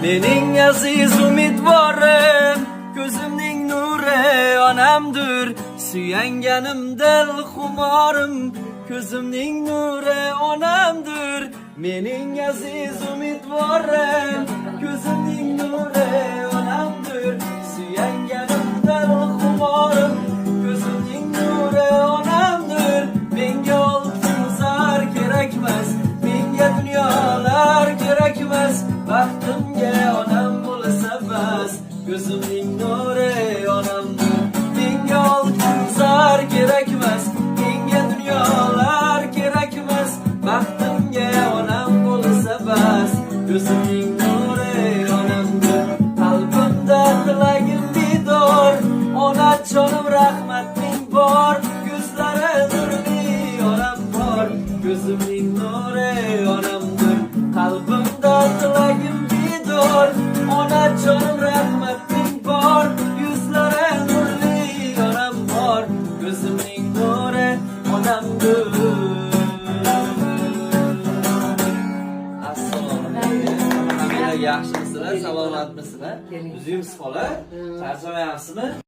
Mening aziz umidvorim, ko'zimning nuri onamdir. Suyanganim dil xumorim, ko'zimning nuri onamdir. Mening aziz umidvorim, ko'zimning nuri onamdir. Suyanganim dil xumorim, ko'zimning nuri onamdir. Menga oltin zar kerakmas, menga dunyolar kerakmas. Baxtimga onam bo'lsa bas, ko'zimning nuri onamdir. Menga oltin zar kerakmas, menga dunyolar kerakmas. Baxtimga onam bo'lsa bas, ko'zimning nuri onamdir. Qalbimda tilagim bidor, onajonim rahmating bor. Ko'zlari nurli onam bor, ko'zimning nuri onamdir. Qalbimda tilagim bidor, onajonim rahmating bor. Yuzlari nurli onam bor, ko'zimning nuri onamdir. Assalomu alaykum. Yaxshimisizlar? Salomatmisizlar? O'zingiz xola, charchamayapsizmi?